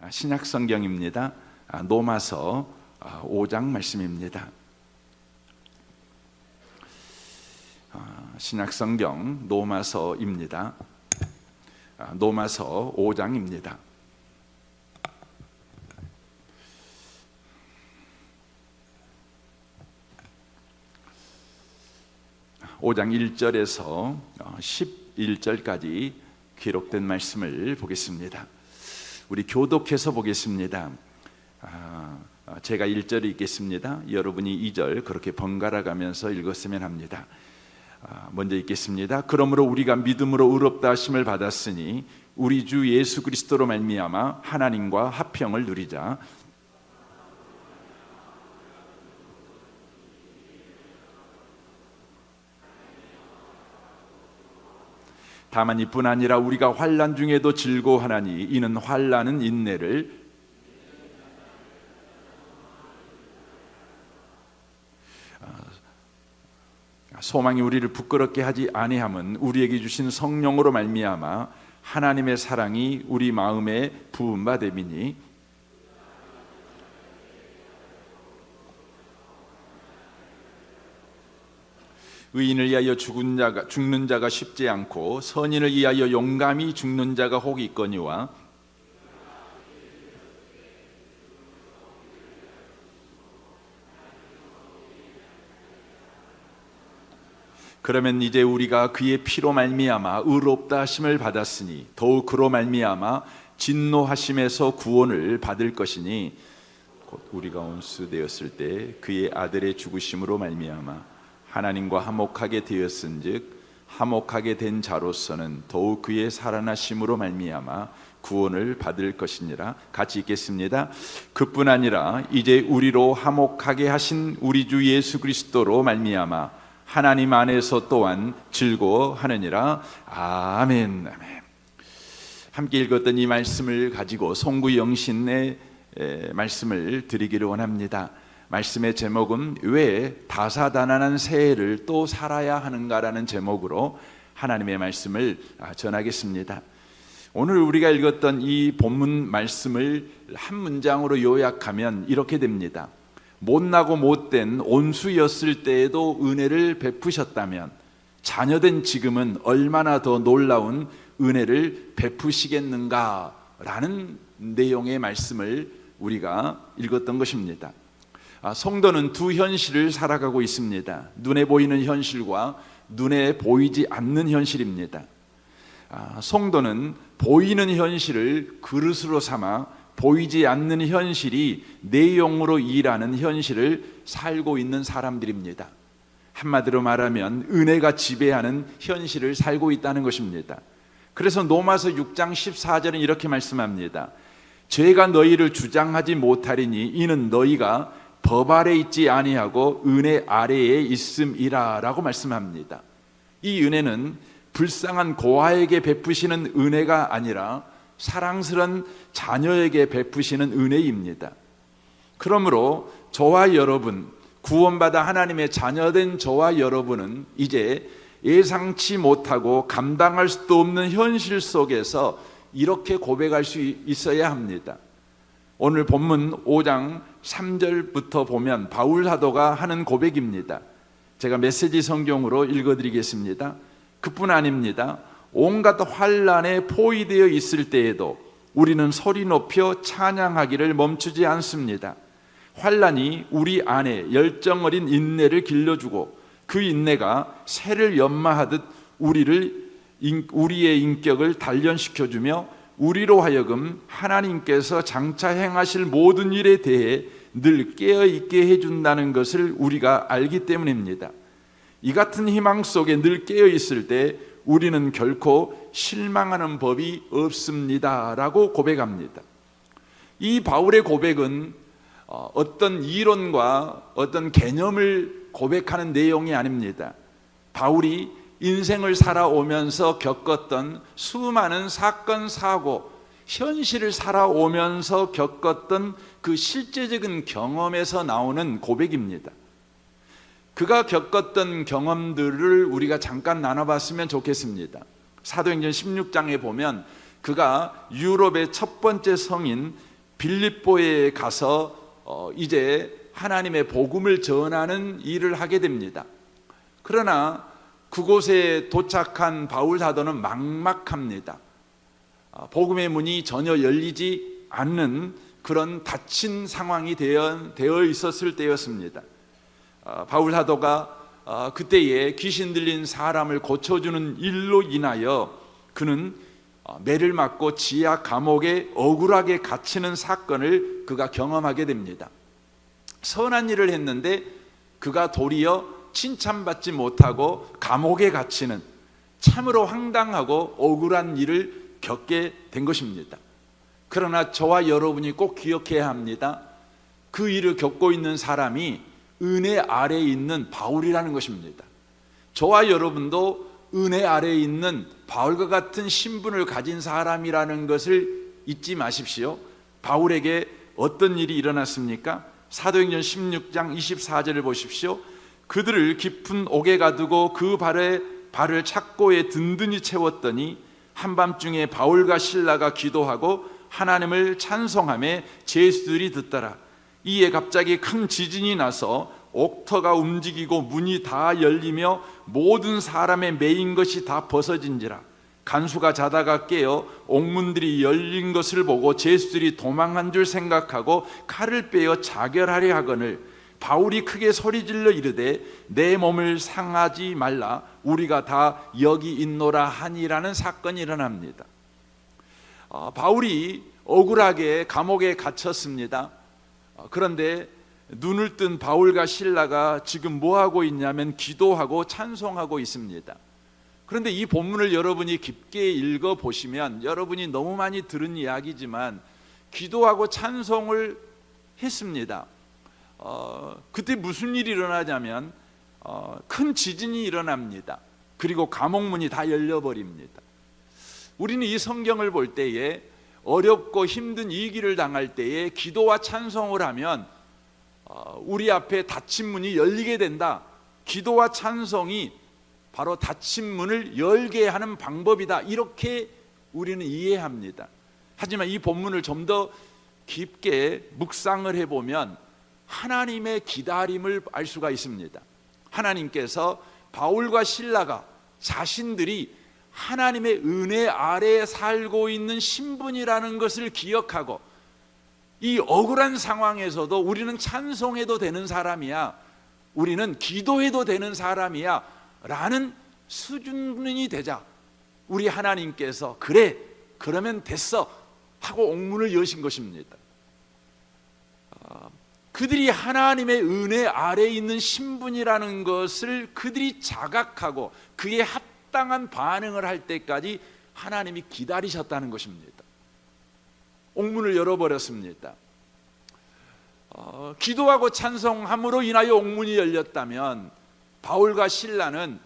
신약 성경입니다. 로마서 5장 말씀입니다. 신약 성경 로마서입니다. 로마서 5장입니다. (5장) 1절에서 11절까지 기록된 말씀을 보겠습니다. 우리 교독해서 보겠습니다. 제가 1절 읽겠습니다. 여러분이 2절 그렇게 번갈아 가면서 읽었으면 합니다. 먼저 읽겠습니다. 그러므로 우리가 믿음으로 의롭다 하심을 받았으니 우리 주 예수 그리스도로 말미암아 하나님과 화평을 누리자. 다만 이뿐 아니라 우리가 환난 중에도 즐거워하나니 이는 환난은 인내를, 소망이 우리를 부끄럽게 하지 아니함은 우리에게 주신 성령으로 말미암아 하나님의 사랑이 우리 마음에 부은 바 됨이니, 의인을 위하여 죽는 자가 쉽지 않고 선인을 위하여 용감히 죽는 자가 혹 있거니와 그러면 이제 우리가 그의 피로 말미암아 의롭다 하심을 받았으니 더욱 그로 말미암아 진노하심에서 구원을 받을 것이니 곧 우리가 온수 되었을 때 그의 아들의 죽으심으로 말미암아 하나님과 화목하게 되었은즉 화목하게 된 자로서는 더욱 그의 살아나심으로 말미암아 구원을 받을 것이니라. 같이 읽겠습니다. 그뿐 아니라 이제 우리로 화목하게 하신 우리 주 예수 그리스도로 말미암아 하나님 안에서 또한 즐거워하느니라. 아멘. 아멘. 함께 읽었던 이 말씀을 가지고 송구영신의 말씀을 드리기를 원합니다. 말씀의 제목은 왜 다사다난한 새해를 또 살아야 하는가라는 제목으로 하나님의 말씀을 전하겠습니다. 오늘 우리가 읽었던 이 본문 말씀을 한 문장으로 요약하면 이렇게 됩니다. 못나고 못된 온수였을 때에도 은혜를 베푸셨다면 자녀된 지금은 얼마나 더 놀라운 은혜를 베푸시겠는가라는 내용의 말씀을 우리가 읽었던 것입니다. 성도는 두 현실을 살아가고 있습니다. 눈에 보이는 현실과 눈에 보이지 않는 현실입니다. 성도는 보이는 현실을 그릇으로 삼아 보이지 않는 현실이 내용으로 일하는 현실을 살고 있는 사람들입니다. 한마디로 말하면 은혜가 지배하는 현실을 살고 있다는 것입니다. 그래서 로마서 6장 14절은 이렇게 말씀합니다. 죄가 너희를 주장하지 못하리니 이는 너희가 법 아래 있지 아니하고 은혜 아래에 있음이라 라고 말씀합니다. 이 은혜는 불쌍한 고아에게 베푸시는 은혜가 아니라 사랑스러운 자녀에게 베푸시는 은혜입니다. 그러므로 저와 여러분, 구원받아 하나님의 자녀된 저와 여러분은 이제 예상치 못하고 감당할 수도 없는 현실 속에서 이렇게 고백할 수 있어야 합니다. 오늘 본문 5장 3절부터 보면 바울 사도가 하는 고백입니다. 제가 메시지 성경으로 읽어드리겠습니다. 그뿐 아닙니다. 온갖 환난에 포위되어 있을 때에도 우리는 소리 높여 찬양하기를 멈추지 않습니다. 환난이 우리 안에 열정 어린 인내를 길러주고 그 인내가 새를 연마하듯 우리의 인격을 단련시켜주며 우리로 하여금 하나님께서 장차 행하실 모든 일에 대해 늘 깨어있게 해준다는 것을 우리가 알기 때문입니다. 이 같은 희망 속에 늘 깨어있을 때 우리는 결코 실망하는 법이 없습니다 라고 고백합니다. 이 바울의 고백은 어떤 이론과 어떤 개념을 고백하는 내용이 아닙니다. 바울이 인생을 살아오면서 겪었던 수많은 사건, 사고, 현실을 살아오면서 겪었던 그 실제적인 경험에서 나오는 고백입니다. 그가 겪었던 경험들을 우리가 잠깐 나눠봤으면 좋겠습니다. 사도행전 16장에 보면 그가 유럽의 첫 번째 성인 빌립보에 가서 이제 하나님의 복음을 전하는 일을 하게 됩니다. 그러나 그곳에 도착한 바울 사도는 막막합니다. 복음의 문이 전혀 열리지 않는 그런 닫힌 상황이 되어 있었을 때였습니다. 바울 사도가 그때에 귀신 들린 사람을 고쳐주는 일로 인하여 그는 매를 맞고 지하 감옥에 억울하게 갇히는 사건을 그가 경험하게 됩니다. 선한 일을 했는데 그가 도리어 칭찬받지 못하고 감옥에 갇히는 참으로 황당하고 억울한 일을 겪게 된 것입니다. 그러나 저와 여러분이 꼭 기억해야 합니다. 그 일을 겪고 있는 사람이 은혜 아래에 있는 바울이라는 것입니다. 저와 여러분도 은혜 아래에 있는 바울과 같은 신분을 가진 사람이라는 것을 잊지 마십시오. 바울에게 어떤 일이 일어났습니까? 사도행전 16장 24절을 보십시오. 그들을 깊은 옥에 가두고 그 발을 착고에 든든히 채웠더니 한밤중에 바울과 실라가 기도하고 하나님을 찬송하며 제수들이 듣더라. 이에 갑자기 큰 지진이 나서 옥터가 움직이고 문이 다 열리며 모든 사람의 매인 것이 다 벗어진지라. 간수가 자다가 깨어 옥문들이 열린 것을 보고 제수들이 도망한 줄 생각하고 칼을 빼어 자결하려 하거늘 바울이 크게 소리질러 이르되 내 몸을 상하지 말라 우리가 다 여기 있노라 하니라는 사건이 일어납니다. 바울이 억울하게 감옥에 갇혔습니다. 그런데 눈을 뜬 바울과 실라가 지금 뭐하고 있냐면 기도하고 찬송하고 있습니다. 그런데 이 본문을 여러분이 깊게 읽어보시면 여러분이 너무 많이 들은 이야기지만 기도하고 찬송을 했습니다. 그때 무슨 일이 일어나냐면 큰 지진이 일어납니다. 그리고 감옥문이 다 열려버립니다. 우리는 이 성경을 볼 때에 어렵고 힘든 이 길을 당할 때에 기도와 찬송을 하면 우리 앞에 닫힌 문이 열리게 된다. 기도와 찬송이 바로 닫힌 문을 열게 하는 방법이다. 이렇게 우리는 이해합니다. 하지만 이 본문을 좀 더 깊게 묵상을 해보면 하나님의 기다림을 알 수가 있습니다. 하나님께서 바울과 실라가 자신들이 하나님의 은혜 아래에 살고 있는 신분이라는 것을 기억하고 이 억울한 상황에서도 우리는 찬송해도 되는 사람이야, 우리는 기도해도 되는 사람이야 라는 수준이 되자 우리 하나님께서 그래 그러면 됐어 하고 옥문을 여신 것입니다. 그들이 하나님의 은혜 아래에 있는 신분이라는 것을 그들이 자각하고 그에 합당한 반응을 할 때까지 하나님이 기다리셨다는 것입니다. 옥문을 열어버렸습니다. 기도하고 찬송함으로 인하여 옥문이 열렸다면 바울과 실라는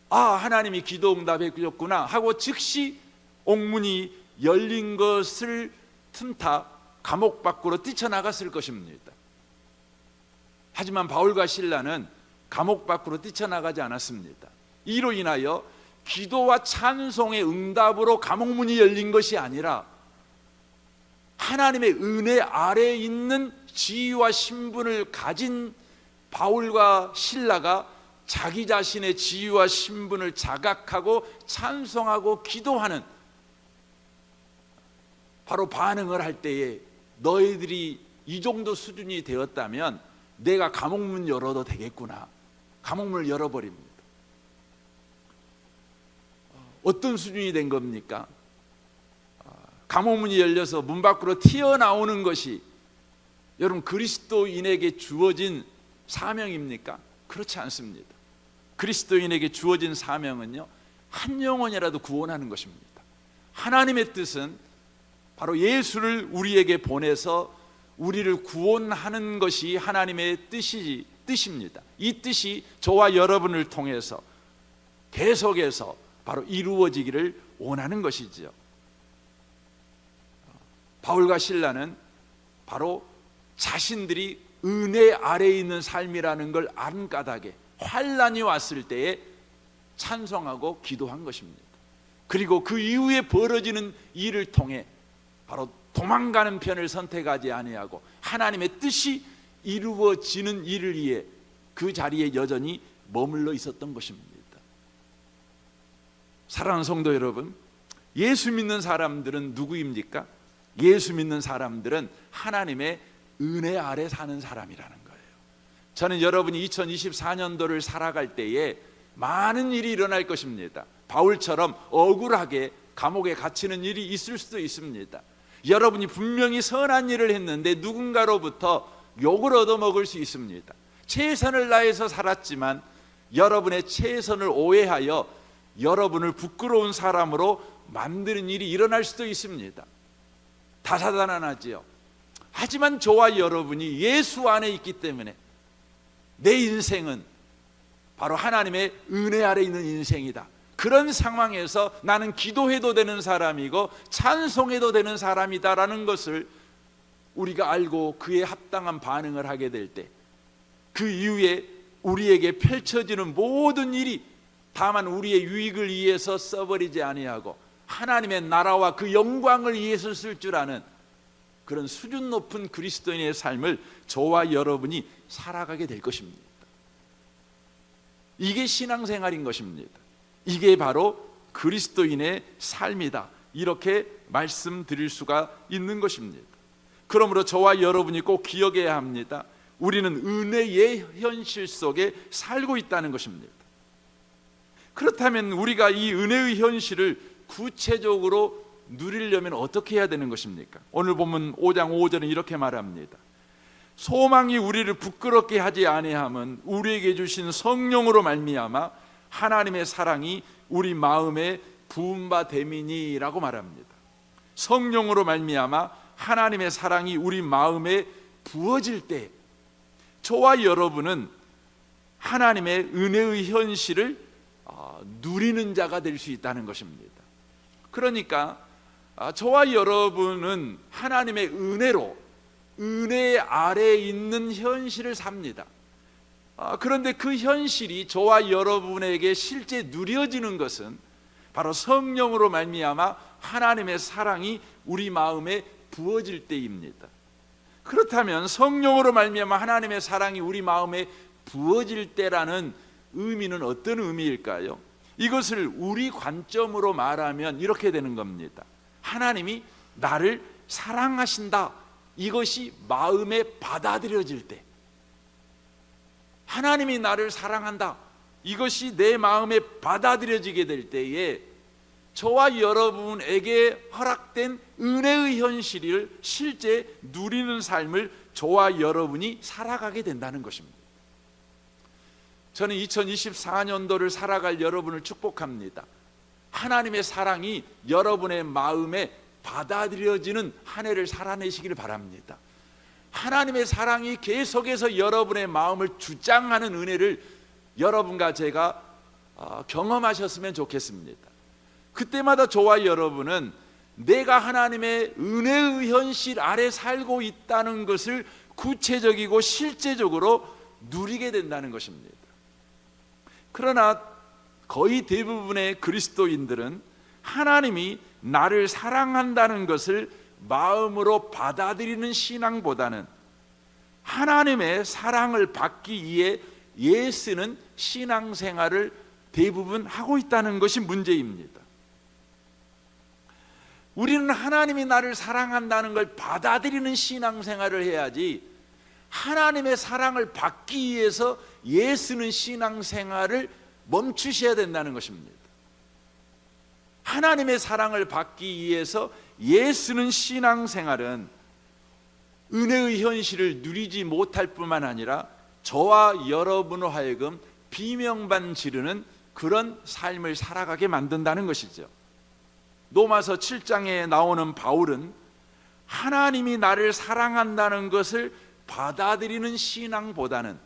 하나님이 기도 응답해 주셨구나 하고 즉시 옥문이 열린 것을 틈타 감옥 밖으로 뛰쳐나갔을 것입니다. 하지만 바울과 실라는 감옥 밖으로 뛰쳐나가지 않았습니다. 이로 인하여 기도와 찬송의 응답으로 감옥문이 열린 것이 아니라 하나님의 은혜 아래에 있는 지위와 신분을 가진 바울과 실라가 자기 자신의 지위와 신분을 자각하고 찬송하고 기도하는 바로 반응을 할 때에 너희들이 이 정도 수준이 되었다면 내가 감옥문 열어도 되겠구나. 감옥문을 열어버립니다. 어떤 수준이 된 겁니까? 감옥문이 열려서 문 밖으로 튀어나오는 것이 여러분 그리스도인에게 주어진 사명입니까? 그렇지 않습니다. 그리스도인에게 주어진 사명은요, 한 영혼이라도 구원하는 것입니다. 하나님의 뜻은 바로 예수를 우리에게 보내서 우리를 구원하는 것이 하나님의 뜻입니다. 이 뜻이 저와 여러분을 통해서 계속해서 바로 이루어지기를 원하는 것이지요. 바울과 실라는 바로 자신들이 은혜 아래에 있는 삶이라는 걸 안 까닭에 환난이 왔을 때에 찬송하고 기도한 것입니다. 그리고 그 이후에 벌어지는 일을 통해 바로 도망가는 편을 선택하지 아니하고 하나님의 뜻이 이루어지는 일을 위해 그 자리에 여전히 머물러 있었던 것입니다. 사랑하는 성도 여러분, 예수 믿는 사람들은 누구입니까? 예수 믿는 사람들은 하나님의 은혜 아래 사는 사람이라는 거예요. 저는 여러분이 2024년도를 살아갈 때에 많은 일이 일어날 것입니다. 바울처럼 억울하게 감옥에 갇히는 일이 있을 수도 있습니다. 여러분이 분명히 선한 일을 했는데 누군가로부터 욕을 얻어먹을 수 있습니다. 최선을 다해서 살았지만 여러분의 최선을 오해하여 여러분을 부끄러운 사람으로 만드는 일이 일어날 수도 있습니다. 다사다난하지요. 하지만 저와 여러분이 예수 안에 있기 때문에 내 인생은 바로 하나님의 은혜 아래 있는 인생이다. 그런 상황에서 나는 기도해도 되는 사람이고 찬송해도 되는 사람이다라는 것을 우리가 알고 그에 합당한 반응을 하게 될 때, 그 이후에 우리에게 펼쳐지는 모든 일이 다만 우리의 유익을 위해서 써버리지 아니하고 하나님의 나라와 그 영광을 위해서 쓸 줄 아는 그런 수준 높은 그리스도인의 삶을 저와 여러분이 살아가게 될 것입니다. 이게 신앙생활인 것입니다. 이게 바로 그리스도인의 삶이다, 이렇게 말씀드릴 수가 있는 것입니다. 그러므로 저와 여러분이 꼭 기억해야 합니다. 우리는 은혜의 현실 속에 살고 있다는 것입니다. 그렇다면 우리가 이 은혜의 현실을 구체적으로 누리려면 어떻게 해야 되는 것입니까? 오늘 보면 5장 5절은 이렇게 말합니다. 소망이 우리를 부끄럽게 하지 아니함은 우리에게 주신 성령으로 말미암아 하나님의 사랑이 우리 마음에 부은 바 됨이니라고 말합니다. 성령으로 말미암아 하나님의 사랑이 우리 마음에 부어질 때 저와 여러분은 하나님의 은혜의 현실을 누리는 자가 될 수 있다는 것입니다. 그러니까 저와 여러분은 하나님의 은혜로 은혜 아래에 있는 현실을 삽니다. 그런데 그 현실이 저와 여러분에게 실제 누려지는 것은 바로 성령으로 말미암아 하나님의 사랑이 우리 마음에 부어질 때입니다. 그렇다면 성령으로 말미암아 하나님의 사랑이 우리 마음에 부어질 때라는 의미는 어떤 의미일까요? 이것을 우리 관점으로 말하면 이렇게 되는 겁니다. 하나님이 나를 사랑하신다, 이것이 마음에 받아들여질 때, 하나님이 나를 사랑한다, 이것이 내 마음에 받아들여지게 될 때에 저와 여러분에게 허락된 은혜의 현실을 실제 누리는 삶을 저와 여러분이 살아가게 된다는 것입니다. 저는 2024년도를 살아갈 여러분을 축복합니다. 하나님의 사랑이 여러분의 마음에 받아들여지는 한 해를 살아내시기를 바랍니다. 하나님의 사랑이 계속해서 여러분의 마음을 주장하는 은혜를 여러분과 제가 경험하셨으면 좋겠습니다. 그때마다 저와 여러분은 내가 하나님의 은혜의 현실 아래 살고 있다는 것을 구체적이고 실제적으로 누리게 된다는 것입니다. 그러나 거의 대부분의 그리스도인들은 하나님이 나를 사랑한다는 것을 마음으로 받아들이는 신앙보다는 하나님의 사랑을 받기 위해 애쓰는 신앙생활을 대부분 하고 있다는 것이 문제입니다. 우리는 하나님이 나를 사랑한다는 걸 받아들이는 신앙생활을 해야지 하나님의 사랑을 받기 위해서 애쓰는 신앙생활을 멈추셔야 된다는 것입니다. 하나님의 사랑을 받기 위해서 애쓰는 신앙생활은 은혜의 현실을 누리지 못할 뿐만 아니라 저와 여러분으로 하여금 비명반 지르는 그런 삶을 살아가게 만든다는 것이죠. 로마서 7장에 나오는 바울은 하나님이 나를 사랑한다는 것을 받아들이는 신앙보다는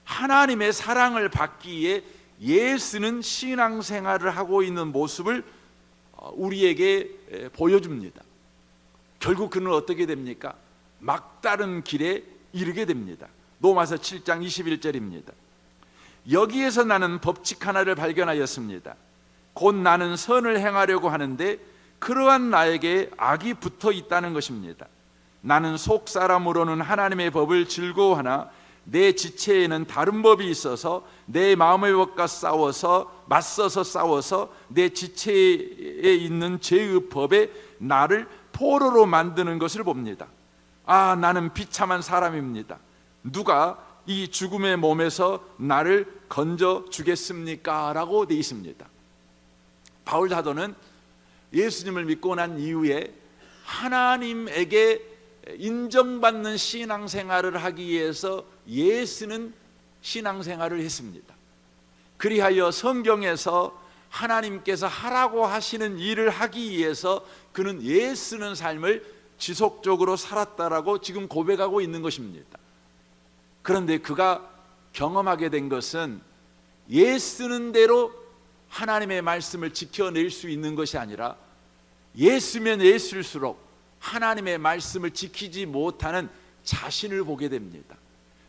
하나님의 사랑을 받기 위해 애쓰는 신앙생활을 하고 있는 모습을 우리에게 보여줍니다. 결국 그는 어떻게 됩니까? 막다른 길에 이르게 됩니다. 로마서 7장 21절입니다. 여기에서 나는 법칙 하나를 발견하였습니다. 곧 나는 선을 행하려고 하는데 그러한 나에게 악이 붙어 있다는 것입니다. 나는 속 사람으로는 하나님의 법을 즐거워하나 내 지체에는 다른 법이 있어서 내 마음의 법과 맞서서 싸워서 내 지체에 있는 죄의 법에 나를 포로로 만드는 것을 봅니다. 나는 비참한 사람입니다. 누가 이 죽음의 몸에서 나를 건져 주겠습니까? 라고 되어 있습니다. 바울 사도는 예수님을 믿고 난 이후에 하나님에게 인정받는 신앙생활을 하기 위해서 예쓰는 신앙생활을 했습니다. 그리하여 성경에서 하나님께서 하라고 하시는 일을 하기 위해서 그는 예쓰는 삶을 지속적으로 살았다라고 지금 고백하고 있는 것입니다. 그런데 그가 경험하게 된 것은 예쓰는 대로 하나님의 말씀을 지켜낼 수 있는 것이 아니라 예쓰면 예쓸수록 하나님의 말씀을 지키지 못하는 자신을 보게 됩니다.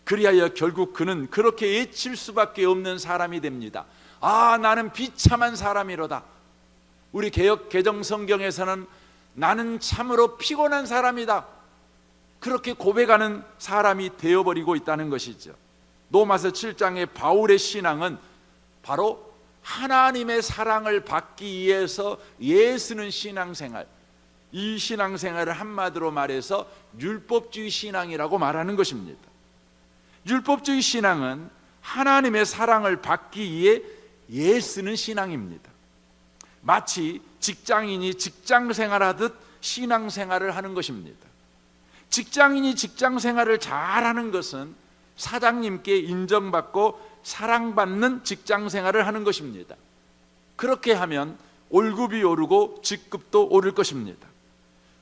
그리하여 결국 그는 그렇게 예칠 수밖에 없는 사람이 됩니다. 나는 비참한 사람이로다. 우리 개역 개정 성경에서는 나는 참으로 피곤한 사람이다, 그렇게 고백하는 사람이 되어버리고 있다는 것이죠. 로마서 7장의 바울의 신앙은 바로 하나님의 사랑을 받기 위해서 예쓰는 신앙생활, 이 신앙생활을 한마디로 말해서 율법주의 신앙이라고 말하는 것입니다. 율법주의 신앙은 하나님의 사랑을 받기 위해 예쓰는 신앙입니다. 마치 직장인이 직장생활하듯 신앙생활을 하는 것입니다. 직장인이 직장생활을 잘하는 것은 사장님께 인정받고 사랑받는 직장생활을 하는 것입니다. 그렇게 하면 월급이 오르고 직급도 오를 것입니다.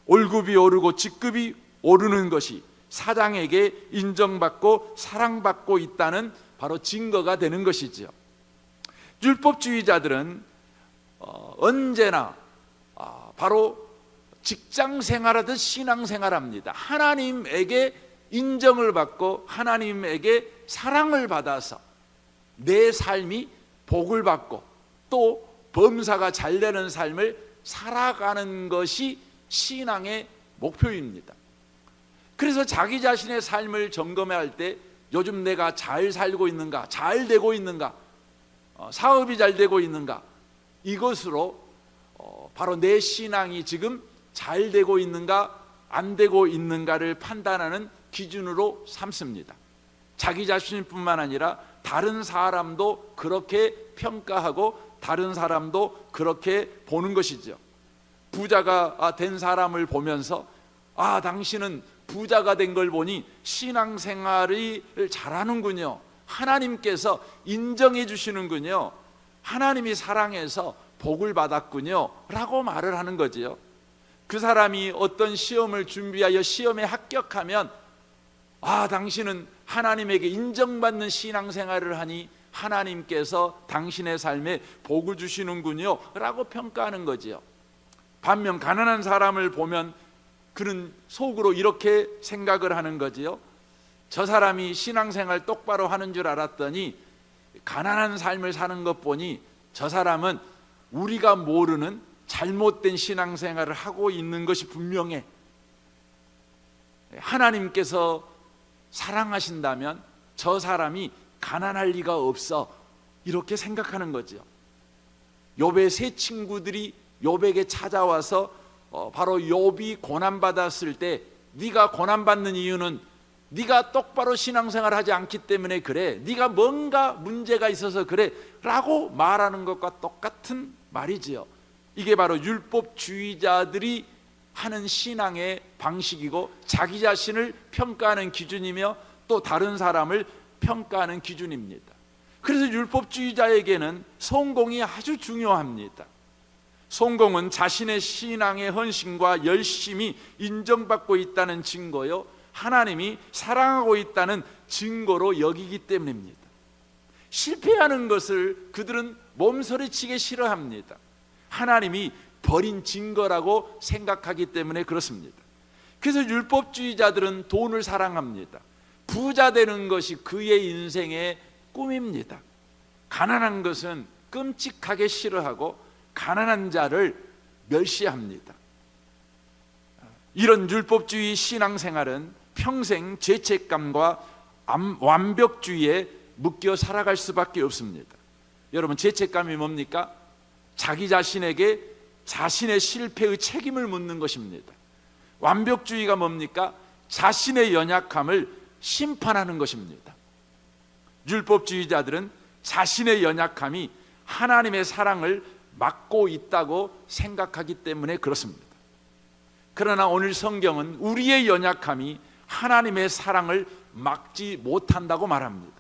월급이 오르고 직급이 오르는 것이 사장에게 인정받고 사랑받고 있다는 바로 증거가 되는 것이죠. 율법주의자들은 언제나 바로 직장생활하듯 신앙생활합니다. 하나님에게 인정을 받고 하나님에게 사랑을 받아서 내 삶이 복을 받고 또 범사가 잘 되는 삶을 살아가는 것이 신앙의 목표입니다. 그래서 자기 자신의 삶을 점검할 때 요즘 내가 잘 살고 있는가, 잘 되고 있는가, 사업이 잘 되고 있는가, 이것으로 바로 내 신앙이 지금 잘 되고 있는가 안 되고 있는가를 판단하는 기준으로 삼습니다. 자기 자신뿐만 아니라 다른 사람도 그렇게 평가하고 다른 사람도 그렇게 보는 것이죠. 부자가 된 사람을 보면서 당신은 부자가 된 걸 보니 신앙생활을 잘하는군요, 하나님께서 인정해 주시는군요, 하나님이 사랑해서 복을 받았군요 라고 말을 하는 거지요. 그 사람이 어떤 시험을 준비하여 시험에 합격하면 당신은 하나님에게 인정받는 신앙생활을 하니 하나님께서 당신의 삶에 복을 주시는군요 라고 평가하는 거지요. 반면 가난한 사람을 보면 그는 속으로 이렇게 생각을 하는 거지요. 저 사람이 신앙생활 똑바로 하는 줄 알았더니 가난한 삶을 사는 것 보니 저 사람은 우리가 모르는 잘못된 신앙생활을 하고 있는 것이 분명해. 하나님께서 사랑하신다면 저 사람이 가난할 리가 없어, 이렇게 생각하는 거죠. 욥의 세 친구들이 욥에게 찾아와서 바로 욥이 고난받았을 때 네가 고난받는 이유는 네가 똑바로 신앙생활을 하지 않기 때문에 그래, 네가 뭔가 문제가 있어서 그래 라고 말하는 것과 똑같은 말이지요. 이게 바로 율법주의자들이 하는 신앙의 방식이고 자기 자신을 평가하는 기준이며 또 다른 사람을 평가하는 기준입니다. 그래서 율법주의자에게는 성공이 아주 중요합니다. 성공은 자신의 신앙의 헌신과 열심이 인정받고 있다는 증거요, 하나님이 사랑하고 있다는 증거로 여기기 때문입니다. 실패하는 것을 그들은 몸서리치게 싫어합니다. 하나님이 버린 증거라고 생각하기 때문에 그렇습니다. 그래서 율법주의자들은 돈을 사랑합니다. 부자 되는 것이 그의 인생의 꿈입니다. 가난한 것은 끔찍하게 싫어하고 가난한 자를 멸시합니다. 이런 율법주의 신앙생활은 평생 죄책감과 완벽주의에 묶여 살아갈 수밖에 없습니다. 여러분, 죄책감이 뭡니까? 자기 자신에게 자신의 실패의 책임을 묻는 것입니다. 완벽주의가 뭡니까? 자신의 연약함을 심판하는 것입니다. 율법주의자들은 자신의 연약함이 하나님의 사랑을 막고 있다고 생각하기 때문에 그렇습니다. 그러나 오늘 성경은 우리의 연약함이 하나님의 사랑을 막지 못한다고 말합니다.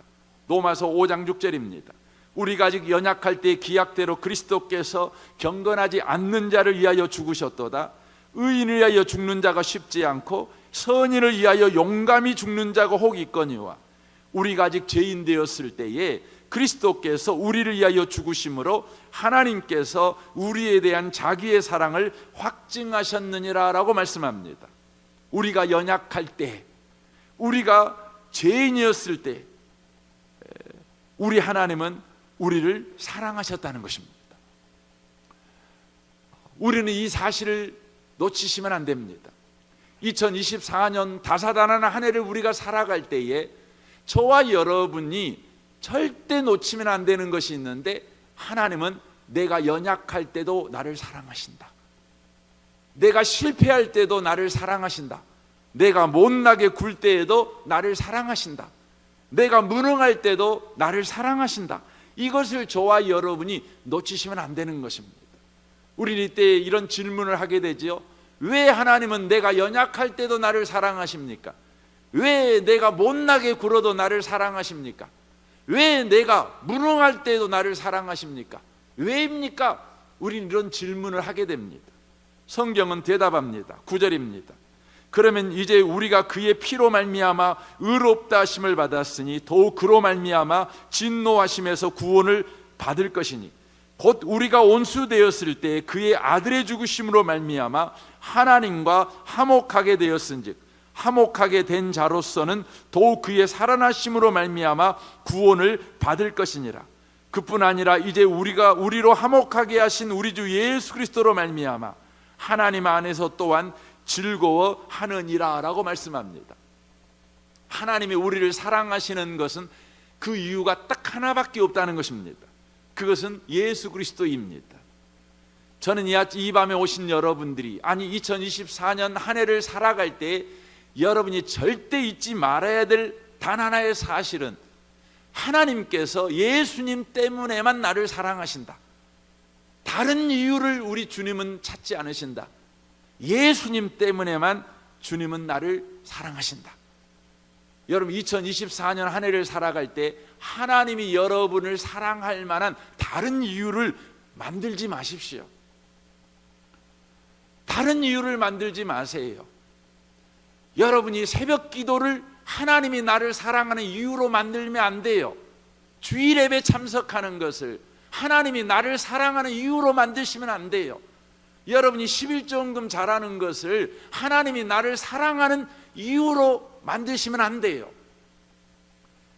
로마서 5장 6절입니다. 우리가 아직 연약할 때 기약대로 그리스도께서 경건하지 않는 자를 위하여 죽으셨도다. 의인을 위하여 죽는 자가 쉽지 않고 선인을 위하여 용감히 죽는 자가 혹 있거니와, 우리가 아직 죄인 되었을 때에 그리스도께서 우리를 위하여 죽으심으로 하나님께서 우리에 대한 자기의 사랑을 확증하셨느니라 라고 말씀합니다. 우리가 연약할 때, 우리가 죄인이었을 때 우리 하나님은 우리를 사랑하셨다는 것입니다. 우리는 이 사실을 놓치시면 안 됩니다. 2024년 다사다난한 한 해를 우리가 살아갈 때에 저와 여러분이 절대 놓치면 안 되는 것이 있는데, 하나님은 내가 연약할 때도 나를 사랑하신다. 내가 실패할 때도 나를 사랑하신다. 내가 못나게 굴 때에도 나를 사랑하신다. 내가 무능할 때도 나를 사랑하신다. 이것을 저와 여러분이 놓치시면 안 되는 것입니다. 우리는 이때 이런 질문을 하게 되지요. 왜 하나님은 내가 연약할 때도 나를 사랑하십니까? 왜 내가 못나게 굴어도 나를 사랑하십니까? 왜 내가 무능할 때도 나를 사랑하십니까? 왜입니까? 우리는 이런 질문을 하게 됩니다. 성경은 대답합니다. 9절입니다. 그러면 이제 우리가 그의 피로 말미암아 의롭다 하심을 받았으니 더욱 그로 말미암아 진노하심에서 구원을 받을 것이니, 곧 우리가 온수되었을 때 그의 아들의 죽으심으로 말미암아 하나님과 화목하게 되었은즉 화목하게 된 자로서는 더욱 그의 살아나심으로 말미암아 구원을 받을 것이니라. 그뿐 아니라 이제 우리로 화목하게 하신 우리 주 예수 그리스도로 말미암아 하나님 안에서 또한 즐거워하느니라 라고 말씀합니다. 하나님이 우리를 사랑하시는 것은 그 이유가 딱 하나밖에 없다는 것입니다. 그것은 예수 그리스도입니다. 저는 이 밤에 오신 여러분들이, 아니 2024년 한 해를 살아갈 때 여러분이 절대 잊지 말아야 될 단 하나의 사실은, 하나님께서 예수님 때문에만 나를 사랑하신다. 다른 이유를 우리 주님은 찾지 않으신다. 예수님 때문에만 주님은 나를 사랑하신다. 여러분, 2024년 한 해를 살아갈 때 하나님이 여러분을 사랑할 만한 다른 이유를 만들지 마십시오. 다른 이유를 만들지 마세요. 여러분이 새벽 기도를 하나님이 나를 사랑하는 이유로 만들면 안 돼요. 주일 예배 참석하는 것을 하나님이 나를 사랑하는 이유로 만드시면 안 돼요. 여러분이 11조헌금 잘하는 것을 하나님이 나를 사랑하는 이유로 만드시면 안 돼요.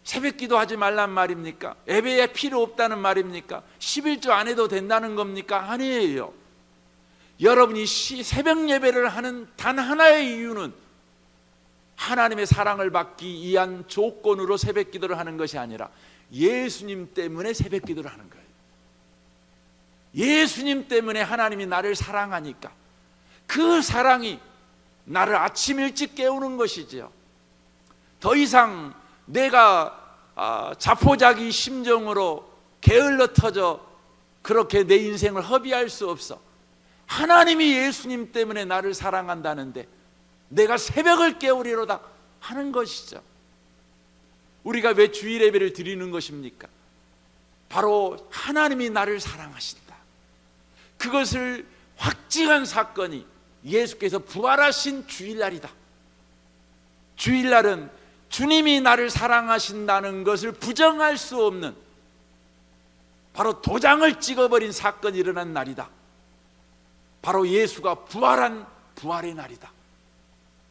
새벽 기도하지 말란 말입니까? 예배에 필요 없다는 말입니까? 11조 안 해도 된다는 겁니까? 아니에요. 여러분이 새벽 예배를 하는 단 하나의 이유는 하나님의 사랑을 받기 위한 조건으로 새벽 기도를 하는 것이 아니라 예수님 때문에 새벽 기도를 하는 거예요. 예수님 때문에 하나님이 나를 사랑하니까 그 사랑이 나를 아침 일찍 깨우는 것이지요. 더 이상 내가 자포자기 심정으로 게을러 터져 그렇게 내 인생을 허비할 수 없어. 하나님이 예수님 때문에 나를 사랑한다는데 내가 새벽을 깨우리로다 하는 것이죠. 우리가 왜 주일 예배를 드리는 것입니까? 바로 하나님이 나를 사랑하신다. 그것을 확증한 사건이 예수께서 부활하신 주일날이다. 주일날은 주님이 나를 사랑하신다는 것을 부정할 수 없는, 바로 도장을 찍어버린 사건이 일어난 날이다. 바로 예수가 부활한 부활의 날이다.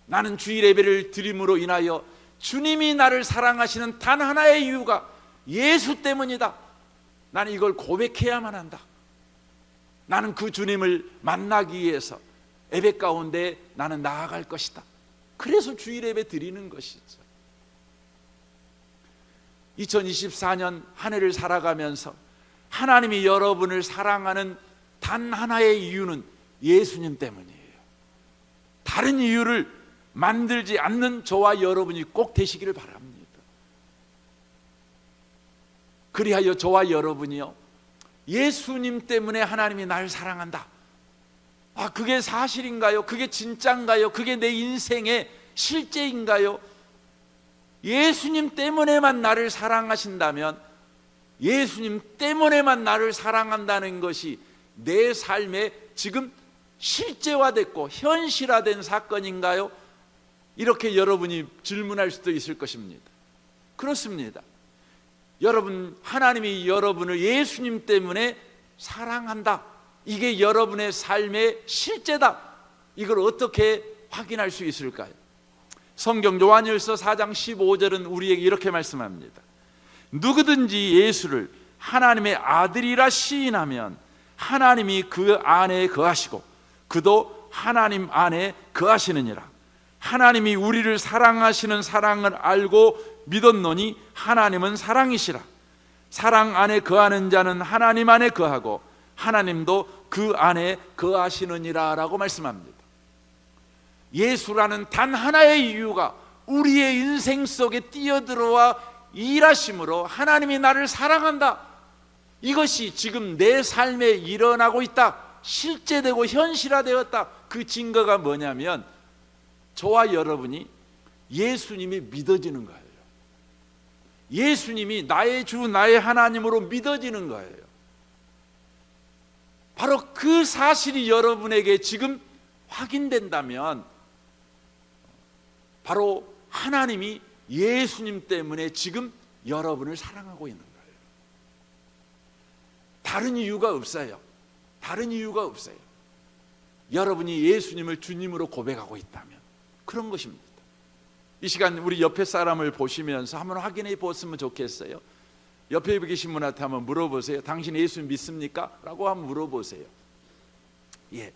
나는 주일 예배를 드림으로 인하여 주님이 나를 사랑하시는 단 하나의 이유가 예수 때문이다. 나는 이걸 고백해야만 한다. 나는 그 주님을 만나기 위해서 예배 가운데 나는 나아갈 것이다. 그래서 주일 예배 드리는 것이죠. 2024년 한 해를 살아가면서 하나님이 여러분을 사랑하는 단 하나의 이유는 예수님 때문이에요. 다른 이유를 만들지 않는 저와 여러분이 꼭 되시기를 바랍니다. 그리하여 저와 여러분이요, 예수님 때문에 하나님이 나를 사랑한다. 그게 사실인가요? 그게 진짜인가요? 그게 내 인생의 실제인가요? 예수님 때문에만 나를 사랑하신다면, 예수님 때문에만 나를 사랑한다는 것이 내 삶에 지금 실제화됐고 현실화된 사건인가요? 이렇게 여러분이 질문할 수도 있을 것입니다. 그렇습니다. 여러분, 하나님이 여러분을 예수님 때문에 사랑한다. 이게 여러분의 삶의 실제다. 이걸 어떻게 확인할 수 있을까요? 성경 요한일서 4장 15절은 우리에게 이렇게 말씀합니다. 누구든지 예수를 하나님의 아들이라 시인하면 하나님이 그 안에 거하시고 그도 하나님 안에 거하시느니라. 하나님이 우리를 사랑하시는 사랑을 알고 믿었노니 하나님은 사랑이시라. 사랑 안에 거하는 자는 하나님 안에 거하고 하나님도 그 안에 거하시느니라 라고 말씀합니다. 예수라는 단 하나의 이유가 우리의 인생 속에 뛰어들어와 일하심으로 하나님이 나를 사랑한다. 이것이 지금 내 삶에 일어나고 있다. 실제되고 현실화되었다. 그 증거가 뭐냐면 저와 여러분이 예수님이 믿어지는 거예요. 예수님이 나의 주 나의 하나님으로 믿어지는 거예요. 바로 그 사실이 여러분에게 지금 확인된다면 바로 하나님이 예수님 때문에 지금 여러분을 사랑하고 있는 거예요. 다른 이유가 없어요. 다른 이유가 없어요. 여러분이 예수님을 주님으로 고백하고 있다면 그런 것입니다. 이 시간 우리 옆에 사람을 보시면서 한번 확인해 보았으면 좋겠어요. 옆에 계신 분한테 한번 물어보세요. 당신 예수님 믿습니까? 라고 한번 물어보세요. 예.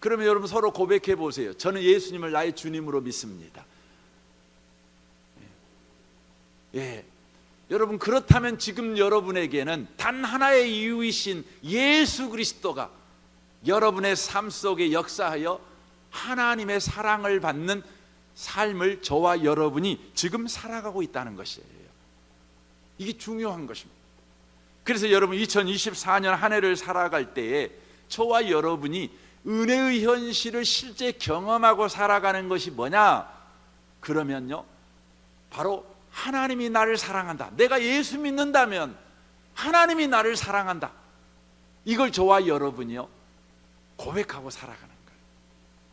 그러면 여러분 서로 고백해 보세요. 저는 예수님을 나의 주님으로 믿습니다. 예. 여러분, 그렇다면 지금 여러분에게는 단 하나의 이유이신 예수 그리스도가 여러분의 삶 속에 역사하여 하나님의 사랑을 받는 삶을 저와 여러분이 지금 살아가고 있다는 것이에요. 이게 중요한 것입니다. 그래서 여러분 2024년 한 해를 살아갈 때에 저와 여러분이 은혜의 현실을 실제 경험하고 살아가는 것이 뭐냐? 그러면요, 바로 하나님이 나를 사랑한다. 내가 예수 믿는다면 하나님이 나를 사랑한다. 이걸 저와 여러분이요 고백하고 살아가는 거예요.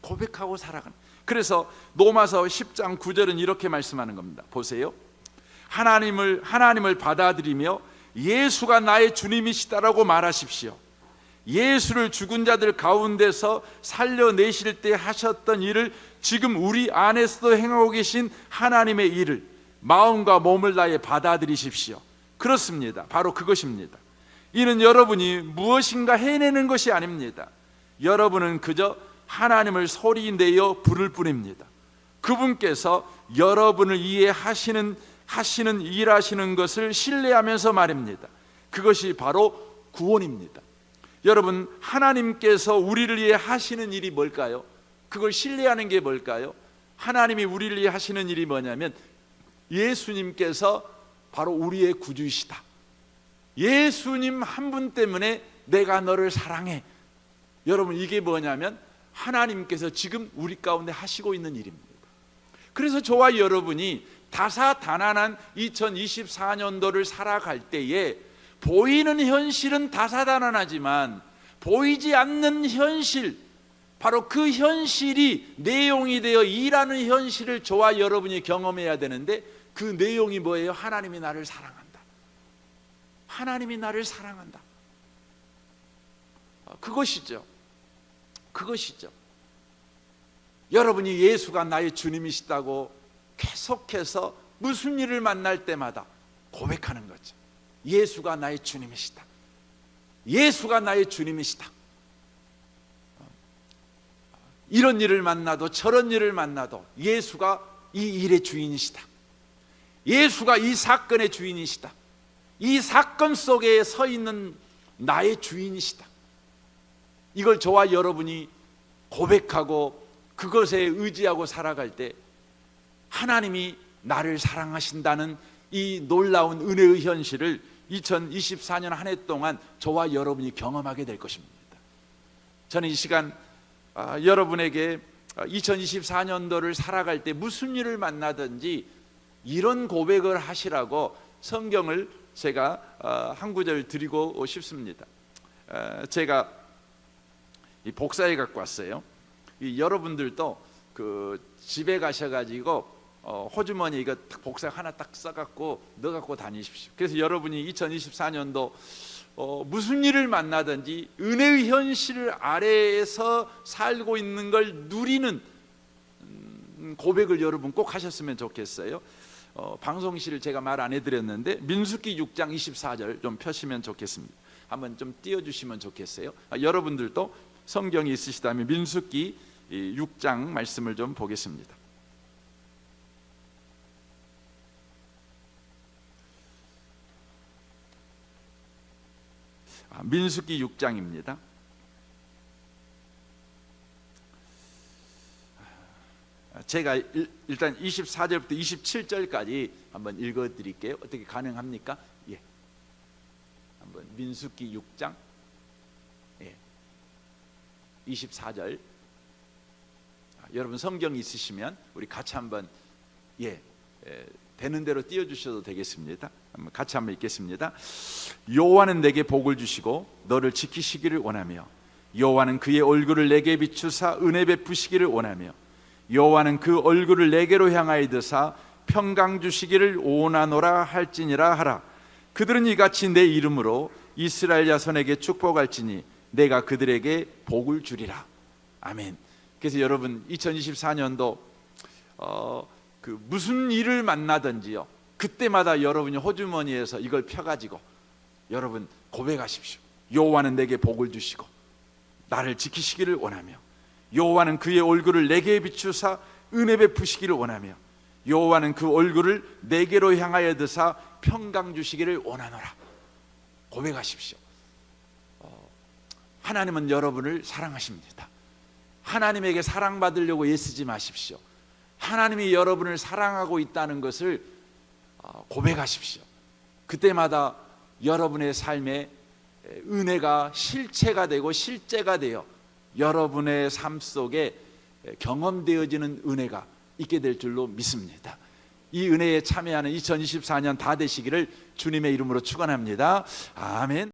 고백하고 살아가는. 그래서 로마서 10장 9절은 이렇게 말씀하는 겁니다. 보세요. 하나님을 받아들이며 예수가 나의 주님이시다라고 말하십시오. 예수를 죽은 자들 가운데서 살려내실 때 하셨던 일을 지금 우리 안에서도 행하고 계신 하나님의 일을 마음과 몸을 다해 받아들이십시오. 그렇습니다. 바로 그것입니다. 이는 여러분이 무엇인가 해내는 것이 아닙니다. 여러분은 그저 하나님을 소리내어 부를 뿐입니다. 그분께서 여러분을 이해하시는 일하시는 것을 신뢰하면서 말입니다. 그것이 바로 구원입니다. 여러분, 하나님께서 우리를 위해 하시는 일이 뭘까요? 그걸 신뢰하는 게 뭘까요? 하나님이 우리를 위해 하시는 일이 뭐냐면 예수님께서 바로 우리의 구주이시다. 예수님 한 분 때문에 내가 너를 사랑해. 여러분, 이게 뭐냐면 하나님께서 지금 우리 가운데 하시고 있는 일입니다. 그래서 저와 여러분이 다사다난한 2024년도를 살아갈 때에 보이는 현실은 다사다난하지만 보이지 않는 현실, 바로 그 현실이 내용이 되어 일하는 현실을 저와 여러분이 경험해야 되는데 그 내용이 뭐예요? 하나님이 나를 사랑한다. 하나님이 나를 사랑한다. 그것이죠. 그것이죠. 여러분이 예수가 나의 주님이시다고 계속해서 무슨 일을 만날 때마다 고백하는 거죠. 예수가 나의 주님이시다. 예수가 나의 주님이시다. 이런 일을 만나도 저런 일을 만나도 예수가 이 일의 주인이시다. 예수가 이 사건의 주인이시다. 이 사건 속에 서 있는 나의 주인이시다. 이걸 저와 여러분이 고백하고 그것에 의지하고 살아갈 때 하나님이 나를 사랑하신다는 이 놀라운 은혜의 현실을 2024년 한 해 동안 저와 여러분이 경험하게 될 것입니다. 저는 이 시간 여러분에게 2024년도를 살아갈 때 무슨 일을 만나든지 이런 고백을 하시라고 성경을 제가 한 구절 드리고 싶습니다. 제가 이 복사해 갖고 왔어요. 여러분들도 그 집에 가셔가지고 호주머니 이거 복사 하나 딱 써갖고 넣어갖고 다니십시오. 그래서 여러분이 2024년도 무슨 일을 만나든지 은혜의 현실 아래에서 살고 있는 걸 누리는 고백을 여러분 꼭 하셨으면 좋겠어요. 방송실을 제가 말 안 해드렸는데 민수기 6장 24절 좀 펴시면 좋겠습니다. 한번 좀 띄워주시면 좋겠어요. 여러분들도 성경이 있으시다면 민수기 6장 말씀을 좀 보겠습니다. 민수기 6장입니다. 제가 일단 24절부터 27절까지 한번 읽어드릴게요. 어떻게 가능합니까? 예. 한번 민수기 6장 24절. 여러분 성경 있으시면 우리 같이 한번 되는 대로 띄워주셔도 되겠습니다. 한번 같이 한번 읽겠습니다. 여호와는 내게 복을 주시고 너를 지키시기를 원하며 여호와는 그의 얼굴을 내게 비추사 은혜 베푸시기를 원하며 여호와는 그 얼굴을 내게로 향하여 드사 평강 주시기를 원하노라 할지니라 하라. 그들은 이같이 내 이름으로 이스라엘 자손에게 축복할지니 내가 그들에게 복을 주리라. 아멘. 그래서 여러분 2024년도 그 무슨 일을 만나든지요, 그때마다 여러분이 호주머니에서 이걸 펴가지고 여러분 고백하십시오. 여호와는 내게 복을 주시고 나를 지키시기를 원하며 여호와는 그의 얼굴을 내게 비추사 은혜 베푸시기를 원하며 여호와는 그 얼굴을 내게로 향하여 드사 평강 주시기를 원하노라. 고백하십시오. 하나님은 여러분을 사랑하십니다. 하나님에게 사랑받으려고 애쓰지 마십시오. 하나님이 여러분을 사랑하고 있다는 것을 고백하십시오. 그때마다 여러분의 삶에 은혜가 실체가 되고 실제가 되어 여러분의 삶 속에 경험되어지는 은혜가 있게 될 줄로 믿습니다. 이 은혜에 참여하는 2024년 다 되시기를 주님의 이름으로 축원합니다. 아멘.